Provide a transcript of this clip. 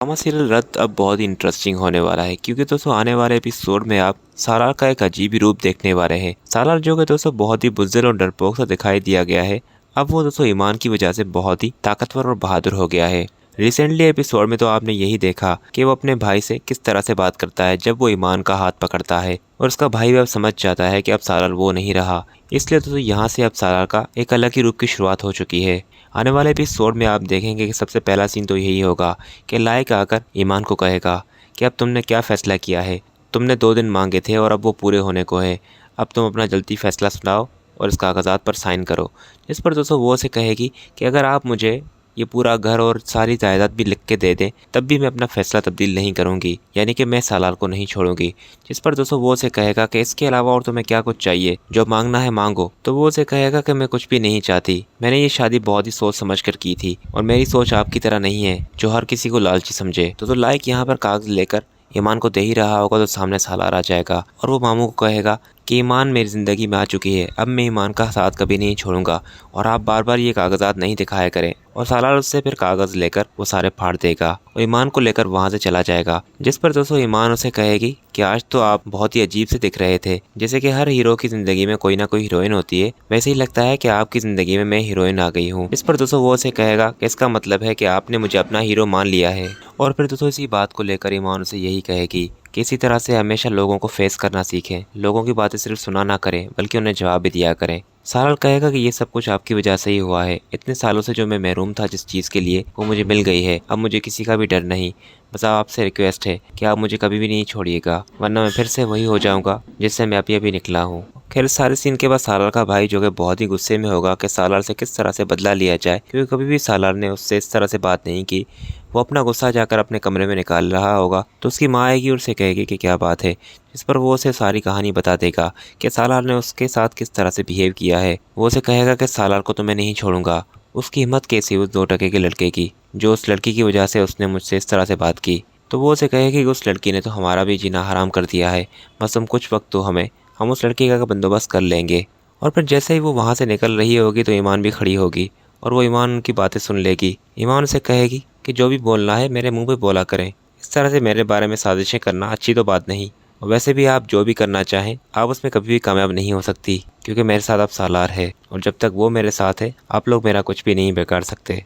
Drama serial रद्द अब बहुत ही इंटरेस्टिंग होने वाला है, क्योंकि दोस्तों आने वाले एपिसोड में आप सालार का एक अजीब ही रूप देखने वाले हैं। सालार जो कि दोस्तों बहुत ही बुज़दिल और डरपोक सा दिखाई दिया गया है, अब वो दोस्तों ईमान की वजह से बहुत ही ताकतवर और बहादुर हो गया है। रिसेंटली एपिसोड में तो आपने यही देखा कि वो अपने भाई से किस तरह से बात करता है जब वो ईमान का हाथ पकड़ता है, और उसका भाई भी अब समझ जाता है कि अब सालार वो नहीं रहा। इसलिए दोस्तों यहाँ से अब सालार का एक अलग ही रूप की शुरुआत हो चुकी है। आने वाले एपिसोड में आप देखेंगे कि सबसे पहला सीन तो यही होगा कि लायक आकर ईमान को कहेगा कि अब तुमने क्या फ़ैसला किया है। तुमने 2 दिन मांगे थे और अब वो पूरे होने को है। अब तुम अपना जल्दी फ़ैसला सुनाओ और इस कागज़ात पर साइन करो। जिस पर दोस्तों वो उसे कहेगी कि अगर आप मुझे ये पूरा घर और सारी जायदाद भी लिख के दे दें तब भी मैं अपना फ़ैसला तब्दील नहीं करूँगी, यानी कि मैं सालार को नहीं छोड़ूंगी। जिस पर दोस्तों वो उसे कहेगा कि इसके अलावा और तुम्हें क्या कुछ चाहिए, जो मांगना है मांगो। तो वो उसे कहेगा कि मैं कुछ भी नहीं चाहती, मैंने ये शादी बहुत ही सोच समझ कर की थी और मेरी सोच आपकी तरह नहीं है जो हर किसी को लालची समझे। तो लायक यहाँ पर कागज लेकर ईमान को दे ही रहा होगा तो सामने सालार आ जाएगा और वो मामू को कहेगा कि ईमान मेरी ज़िंदगी में आ चुकी है, अब मैं ईमान का साथ कभी नहीं छोड़ूंगा और आप बार बार ये कागजात नहीं दिखाया करें। और सालार उससे फिर कागज़ लेकर वो सारे फाड़ देगा और ईमान को लेकर वहाँ से चला जाएगा। जिस पर दोस्तों ईमान उसे कहेगी कि आज तो आप बहुत ही अजीब से दिख रहे थे, जैसे कि हर हीरो की ज़िंदगी में कोई ना कोई हीरोइन होती है, वैसे ही लगता है कि आपकी ज़िंदगी में मैं हीरोइन आ गई हूँ। इस पर दोस्तों वो उसे कहेगा कि इसका मतलब है कि आपने मुझे अपना हीरो मान लिया है। और फिर दोस्तों इसी बात को लेकर ईमान उसे यही कहेगी कि इसी तरह से हमेशा लोगों को फेस करना सीखें, लोगों की बातें सिर्फ सुना ना करें बल्कि उन्हें जवाब भी दिया करें। सालार कहेगा कि ये सब कुछ आपकी वजह से ही हुआ है, इतने सालों से जो मैं महरूम था जिस चीज़ के लिए वो मुझे मिल गई है, अब मुझे किसी का भी डर नहीं। बस आपसे रिक्वेस्ट है कि आप मुझे कभी भी नहीं छोड़िएगा, वरना मैं फिर से वही हो जाऊंगा जिससे मैं अभी अभी निकला हूँ। खैर सारे सीन के बाद सालार का भाई जो कि बहुत ही गुस्से में होगा कि सालार से किस तरह से बदला लिया जाए, क्योंकि कभी भी सालार ने उससे इस तरह से बात नहीं की। वो अपना गुस्सा जाकर अपने कमरे में निकाल रहा होगा तो उसकी माँ आएगी और उसे कहेगी कि क्या बात है। जिस पर वो उसे सारी कहानी बता देगा कि सालार ने उसके साथ किस तरह से बिहेव किया है। वो उसे कहेगा कि सालार को तो मैं नहीं छोड़ूंगा। उसकी हिम्मत कैसी उस 2 टके के लड़के की, जो उस लड़की की वजह से उसने मुझसे इस तरह से बात की। तो वो उसे कहेगी कि उस लड़की ने तो हमारा भी जीना हराम कर दिया है, बस तुम कुछ वक्त तो हम उस लड़की का बंदोबस्त कर लेंगे। और फिर जैसे ही वो वहाँ से निकल रही होगी तो ईमान भी खड़ी होगी और वो ईमान उनकी बातें सुन लेगी। ईमान उसे कहेगी कि जो भी बोलना है मेरे मुंह पे बोला करें, इस तरह से मेरे बारे में साजिशें करना अच्छी तो बात नहीं, और वैसे भी आप जो भी करना चाहें आप उसमें कभी भी कामयाब नहीं हो सकती, क्योंकि मेरे साथ अब सालार है और जब तक वो मेरे साथ है आप लोग मेरा कुछ भी नहीं बिगाड़ सकते।